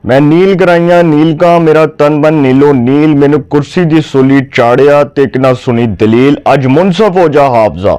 ਮੈਂ ਨੀਲ ਕਰਾਈਆਂ ਨੀਲ ਕਾ ਮੇਰਾ ਤਨ ਬਨ ਨੀਲੋ ਨੀਲ ਮੈਨੂੰ ਕੁਰਸੀ ਦੀ ਸੂਲੀ ਚਾੜਿਆ ਤੇ ਇੱਕ ਨਾ ਸੁਣੀ ਦਲੀਲ ਅੱਜ ਮੁਨਸਫ ਹੋ ਜਾ ਹਾਫਜ਼ਾ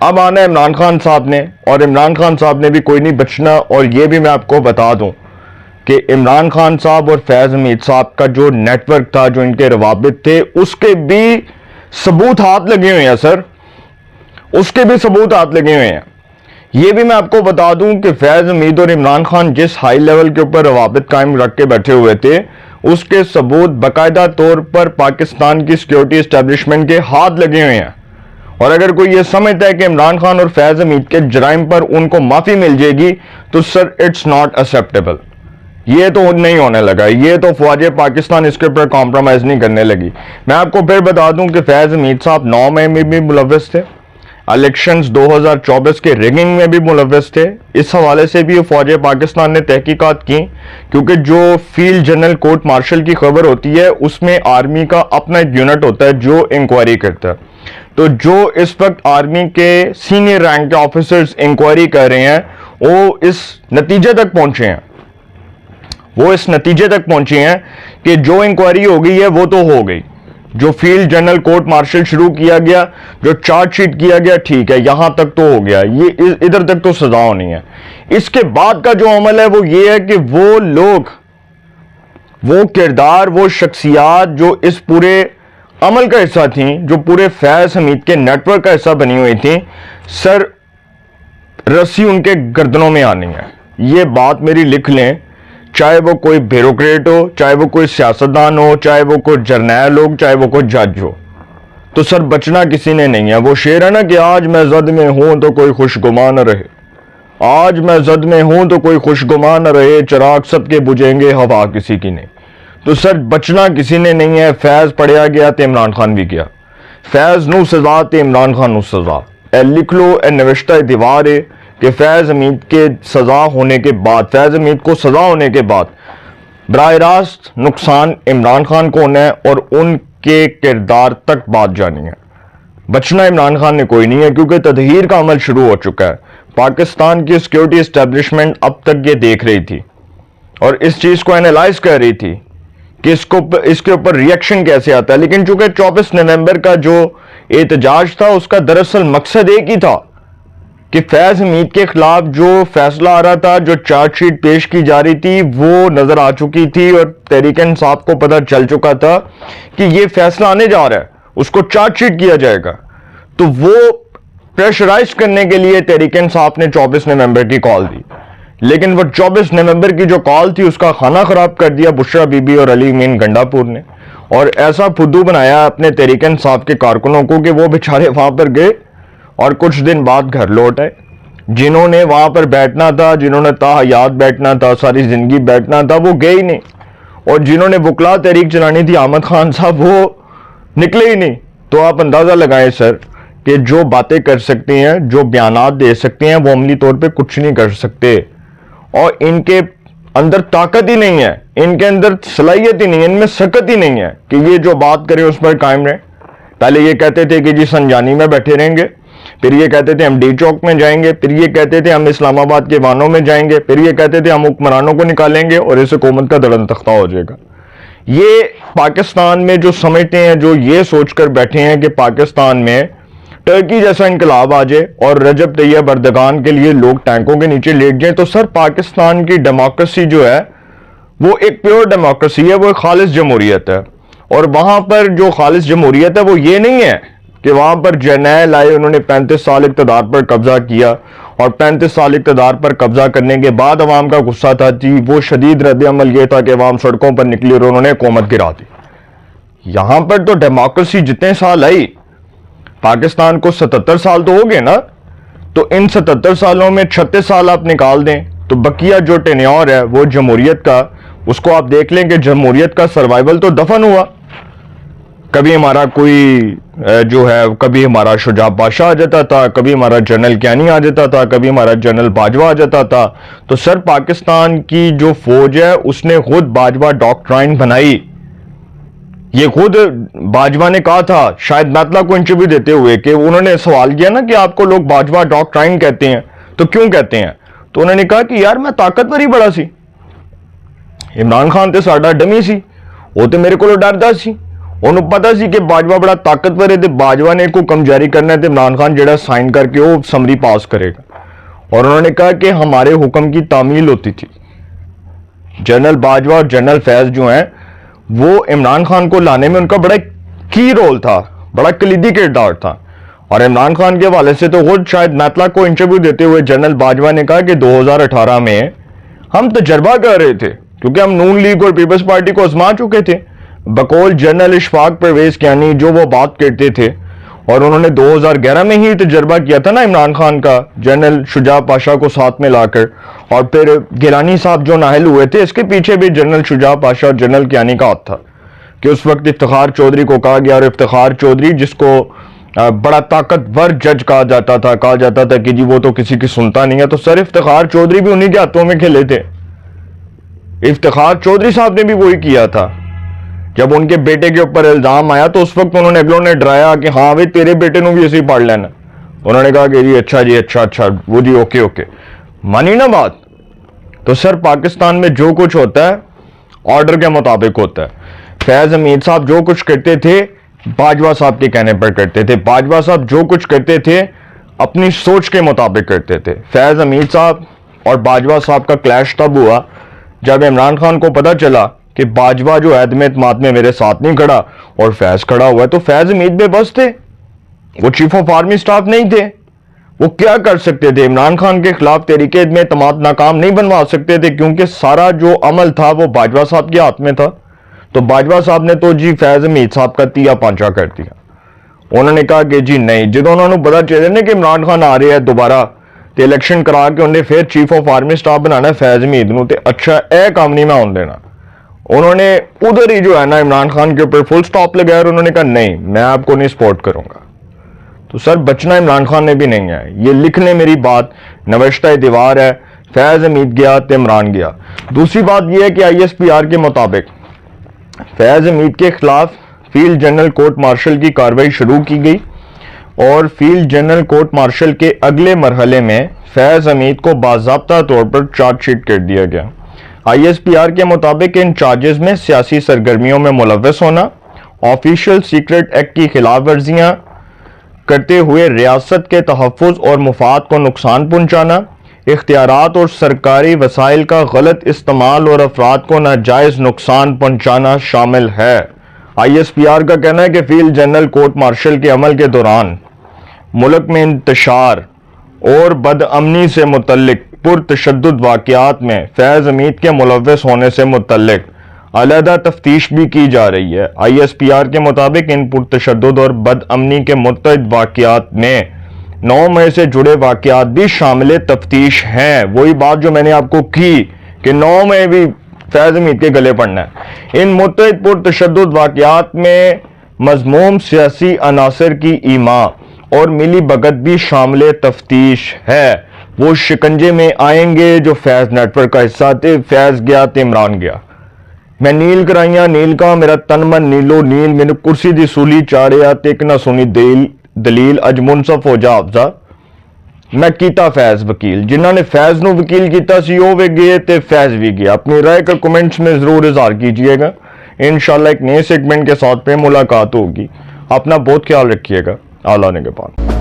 اب آنا ہے عمران خان صاحب نے، اور عمران خان صاحب نے بھی کوئی نہیں بچنا. اور یہ بھی میں آپ کو بتا دوں کہ عمران خان صاحب اور فیض حمید صاحب کا جو نیٹ ورک تھا، جو ان کے روابط تھے، اس کے بھی ثبوت ہاتھ لگے ہوئے ہیں سر، اس کے بھی ثبوت ہاتھ لگے ہوئے ہیں. یہ بھی میں آپ کو بتا دوں کہ فیض حمید اور عمران خان جس ہائی لیول کے اوپر روابط قائم رکھ کے بیٹھے ہوئے تھے، اس کے ثبوت باقاعدہ طور پر پاکستان کی سیکیورٹی اسٹیبلشمنٹ کے ہاتھ لگے ہوئے ہیں. اور اگر کوئی یہ سمجھتا ہے کہ عمران خان اور فیض حمید کے جرائم پر ان کو معافی مل جائے گی، تو سر اٹس ناٹ ایکسیپٹیبل. یہ تو نہیں ہونے لگا، یہ تو فوج پاکستان اس کے اوپر کمپرومائز نہیں کرنے لگی. میں آپ کو پھر بتا دوں کہ فیض حمید صاحب 9 مئی میں بھی ملوث تھے، الیکشنز 2024 کے ریگنگ میں بھی ملوث تھے. اس حوالے سے بھی فوج پاکستان نے تحقیقات کی، کیونکہ جو فیلڈ جنرل کورٹ مارشل کی خبر ہوتی ہے، اس میں آرمی کا اپنا ایک یونٹ ہوتا ہے جو انکوائری کرتا ہے. تو جو اس وقت آرمی کے سینئر رینک کے آفیسرز انکوائری کر رہے ہیں، وہ اس نتیجے تک پہنچے ہیں کہ جو انکوائری ہو گئی ہے وہ تو ہو گئی. جو فیلڈ جنرل کورٹ مارشل شروع کیا گیا، جو چارج شیٹ کیا گیا، ٹھیک ہے، یہاں تک تو ہو گیا، یہ ادھر تک تو سزا ہونی ہے. اس کے بعد کا جو عمل ہے وہ یہ ہے کہ وہ لوگ، وہ کردار، وہ شخصیات جو اس پورے عمل کا حصہ تھیں، جو پورے فیض حمید کے نیٹ ورک کا حصہ بنی ہوئی تھیں، سر رسی ان کے گردنوں میں آنی ہے. یہ بات میری لکھ لیں، چاہے وہ کوئی بیوروکریٹ ہو، چاہے وہ کوئی سیاستدان ہو، چاہے وہ کوئی جرنیل ہو، چاہے وہ کوئی جج ہو، تو سر بچنا کسی نے نہیں ہے. وہ شعر ہے نا کہ آج میں زد میں ہوں تو کوئی خوشگمان نہ رہے، آج میں زد میں ہوں تو کوئی خوشگمان نہ رہے، چراغ سب کے بجھیں گے، ہوا کسی کی نہیں. تو سر بچنا کسی نے نہیں ہے. فیض پڑھیا گیا تو عمران خان بھی گیا، فیض نو سزا تو عمران خان نو سزا. اے لکھ لو، اے نوشتہ دیوار ہے کہ فیض حمید کے سزا ہونے کے بعد، فیض حمید کو سزا ہونے کے بعد براہ راست نقصان عمران خان کو ہونا ہے، اور ان کے کردار تک بات جانی ہے. بچنا عمران خان نے کوئی نہیں ہے، کیونکہ تدہیر کا عمل شروع ہو چکا ہے. پاکستان کی سیکیورٹی اسٹیبلشمنٹ اب تک یہ دیکھ رہی تھی اور اس چیز کو اینالائز کر رہی تھی کہ اس کے اوپر ریئیکشن کیسے آتا ہے. لیکن چونکہ 24 نومبر کا جو احتجاج تھا، اس کا دراصل مقصد ایک ہی تھا کہ فیض حمید کے خلاف جو فیصلہ آ رہا تھا، جو چارج شیٹ پیش کی جا رہی تھی، وہ نظر آ چکی تھی اور تحریک انصاف کو پتہ چل چکا تھا کہ یہ فیصلہ آنے جا رہا ہے، اس کو چارج شیٹ کیا جائے گا. تو وہ پریشرائز کرنے کے لیے تحریک انصاف نے 24 نومبر کی کال دی. لیکن وہ 24 نومبر کی جو کال تھی، اس کا کھانا خراب کر دیا بشرا بی بی اور علی امین گنڈا پور نے، اور ایسا فدو بنایا اپنے تحریک انصاف کے کارکنوں کو کہ وہ بیچارے وہاں پر گئے اور کچھ دن بعد گھر لوٹ آئے. جنہوں نے وہاں پر بیٹھنا تھا، جنہوں نے تاحیات بیٹھنا تھا، ساری زندگی بیٹھنا تھا، وہ گئے ہی نہیں. اور جنہوں نے وکلا تحریک چلانی تھی، احمد خان صاحب، وہ نکلے ہی نہیں. تو آپ اندازہ لگائیں سر کہ جو باتیں کر سکتے ہیں، جو بیانات دے سکتے ہیں، وہ عملی طور پہ کچھ نہیں کر سکتے. اور ان کے اندر طاقت ہی نہیں ہے، ان کے اندر صلاحیت ہی نہیں ہے، ان میں سکت ہی نہیں ہے کہ یہ جو بات کریں اس پر قائم رہیں. پہلے یہ کہتے تھے کہ جی سنجانی میں بیٹھے رہیں گے، پھر یہ کہتے تھے ہم ڈی چوک میں جائیں گے، پھر یہ کہتے تھے ہم اسلام آباد کے وانوں میں جائیں گے، پھر یہ کہتے تھے ہم حکمرانوں کو نکالیں گے اور اس حکومت کا دڑن تختہ ہو جائے گا. یہ پاکستان میں جو سمجھتے ہیں، جو یہ سوچ کر بیٹھے ہیں کہ پاکستان میں ٹرکی جیسا انقلاب آ جائے اور رجب طیب اردگان کے لیے لوگ ٹینکوں کے نیچے لیٹ جائیں، تو سر پاکستان کی ڈیموکریسی جو ہے وہ ایک پیور ڈیموکریسی ہے، وہ ایک خالص جمہوریت ہے. اور وہاں پر جو خالص جمہوریت ہے وہ یہ نہیں ہے کہ وہاں پر جرنیل آئے، انہوں نے 35 سال اقتدار پر قبضہ کیا، اور 35 سال اقتدار پر قبضہ کرنے کے بعد عوام کا غصہ تھا جی، وہ شدید رد عمل یہ تھا کہ عوام سڑکوں پر نکلی اور انہوں نے حکومت گرا دی. یہاں پر تو ڈیموکریسی جتنے سال آئی، پاکستان کو 77 سال تو ہو گئے نا، تو ان 77 سالوں میں 36 سال آپ نکال دیں تو بقیہ جو ٹینیور ہے وہ جمہوریت کا، اس کو آپ دیکھ لیں کہ جمہوریت کا سروائیول تو دفن ہوا. کبھی ہمارا کوئی جو ہے، کبھی ہمارا شجاع بادشاہ آ جاتا تھا، کبھی ہمارا جنرل کیانی آ جاتا تھا، کبھی ہمارا جنرل باجوہ آ جاتا تھا. تو سر پاکستان کی جو فوج ہے اس نے خود باجوہ ڈاکٹرائن بنائی. یہ خود باجوہ نے کہا تھا شاید میتلا کو انٹرویو دیتے ہوئے کہ انہوں نے سوال کیا نا کہ آپ کو لوگ باجوہ ڈاکٹرائن کہتے ہیں تو کیوں کہتے ہیں؟ تو انہوں نے کہا کہ یار میں طاقتور ہی بڑا سی، عمران خان تے ساڈا ڈمی سی، وہ تے میرے کو ڈردا سی، انہوں پتا سی کہ باجوہ بڑا طاقتور ہے تے باجوہ نے کو حکم جاری کرنا ہے تے عمران خان جڑا سائن کر کے وہ سمری پاس کرے گا. اور انہوں نے کہا کہ ہمارے حکم کی تعمیل ہوتی تھی. جنرل باجوہ اور جنرل فیض جو ہیں وہ عمران خان کو لانے میں ان کا بڑا کی رول تھا, بڑا کلیدی کردار تھا. اور عمران خان کے حوالے سے تو خود شاید میتلا کو انٹرویو دیتے ہوئے جنرل باجوہ نے کہا کہ 2018 میں ہم تجربہ کر رہے تھے کیونکہ ہم نون لیگ اور پیپلز پارٹی کو آزما چکے تھے. بقول جنرل اشفاق پرویز کیانی جو وہ بات کرتے تھے, اور انہوں نے 2011 میں ہی تجربہ کیا تھا نا عمران خان کا جنرل شجاع پاشا کو ساتھ میں لا کر, اور پھر گیلانی صاحب جو نااہل ہوئے تھے اس کے پیچھے بھی جنرل شجاع پاشا اور جنرل کیانی کا ہاتھ تھا کہ اس وقت افتخار چودھری کو کہا گیا, اور افتخار چودھری جس کو بڑا طاقتور جج کہا جاتا تھا کہ جی وہ تو کسی کی سنتا نہیں ہے, تو سر افتخار چودھری بھی انہی کے ہاتھوں میں کھیلے تھے. افتخار چودھری صاحب نے بھی وہی کیا تھا. جب ان کے بیٹے کے اوپر الزام آیا تو اس وقت انہوں نے اگلوں نے ڈرایا کہ ہاں بھائی تیرے بیٹے نو بھی ایسے ہی پڑھ لینا. انہوں نے کہا کہ جی اچھا وہ جی اوکے مانی نا بات. تو سر پاکستان میں جو کچھ ہوتا ہے آرڈر کے مطابق ہوتا ہے. فیض حمید صاحب جو کچھ کرتے تھے باجوہ صاحب کے کہنے پر کرتے تھے. باجوہ صاحب جو کچھ کرتے تھے اپنی سوچ کے مطابق کرتے تھے. فیض حمید صاحب اور باجوہ صاحب کا کلیش تب ہوا جب عمران خان کو پتا چلا کہ باجوہ جو عدم اعتماد میں میرے ساتھ نہیں کھڑا اور فیض کھڑا ہوا ہے, تو فیض حمید بے بس تھے, وہ چیف آف آرمی سٹاف نہیں تھے. وہ کیا کر سکتے تھے؟ عمران خان کے خلاف تحریک عدم اعتماد ناکام نہیں بنوا سکتے تھے کیونکہ سارا جو عمل تھا وہ باجوہ صاحب کے ہاتھ میں تھا. تو باجوہ صاحب نے تو جی فیض حمید صاحب کا تیا پانچا کر دیا. انہوں نے کہا کہ جی نہیں, جدو انہوں نے پتا چلے نا کہ عمران خان آ رہے ہیں دوبارہ تے الیکشن کرا کے انہیں پھر چیف آف آرمی سٹاف بنانا ہے فیض حمید نو, تے اچھا اے کام نہیں میں ہون دینا. انہوں نے ادھر ہی جو ہے نا عمران خان کے اوپر فل سٹاپ لگایا اور انہوں نے کہا نہیں میں آپ کو نہیں سپورٹ کروں گا. تو سر بچنا عمران خان نے بھی نہیں ہے. یہ لکھ لیں میری بات, نوشتہ دیوار ہے. فیض حمید گیا تے عمران گیا. دوسری بات یہ ہے کہ ISPR کے مطابق فیض حمید کے خلاف فیلڈ جنرل کورٹ مارشل کی کارروائی شروع کی گئی, اور field general court marshal K اگلے مرحلے میں فیض حمید کو باضابطہ طور پر چارج شیٹ کر دیا گیا. ISPR کے مطابق ان چارجز میں سیاسی سرگرمیوں میں ملوث ہونا, آفیشل سیکرٹ ایکٹ کی خلاف ورزیاں کرتے ہوئے ریاست کے تحفظ اور مفاد کو نقصان پہنچانا, اختیارات اور سرکاری وسائل کا غلط استعمال اور افراد کو ناجائز نقصان پہنچانا شامل ہے. ISPR کا کہنا ہے کہ field general court marshal K عمل کے دوران ملک میں انتشار اور بدامنی سے متعلق پرتشدد واقعات میں فیض حمید کے ملوث ہونے سے متعلق علیحدہ تفتیش بھی کی جا رہی ہے. ISPR کے مطابق ان پرتشدد اور بدامنی کے متعدد واقعات میں 9 مئی سے جڑے واقعات بھی شامل تفتیش ہیں. وہی بات جو میں نے آپ کو کی کہ 9 مئی بھی فیض حمید کے گلے پڑنا ہے. ان متعدد پرتشدد واقعات میں مذموم سیاسی عناصر کی ایما اور ملی بھگت بھی شامل تفتیش ہے. وہ شکنجے میں آئیں گے جو فیض نیٹ ورک کا حصہ تھے. فیض گیا تے عمران گیا. میں نیل کرائیاں نیل کا میرا تن من نیلو نیل, میں نے کرسی دی سولی چاڑیا تے ایک نہ سنی دلیل اج منصف ہو جا افزا. میں کیتا فیض وکیل, جنہوں نے فیض نو وکیل کیتا سی وہ گئے تے فیض بھی گیا. اپنی رائے کا کمنٹس میں ضرور اظہار کیجئے گا. انشاءاللہ ایک نئے سیگمنٹ کے ساتھ پہ ملاقات ہوگی. اپنا بہت خیال رکھیے گا. اعلیٰ نگہبان.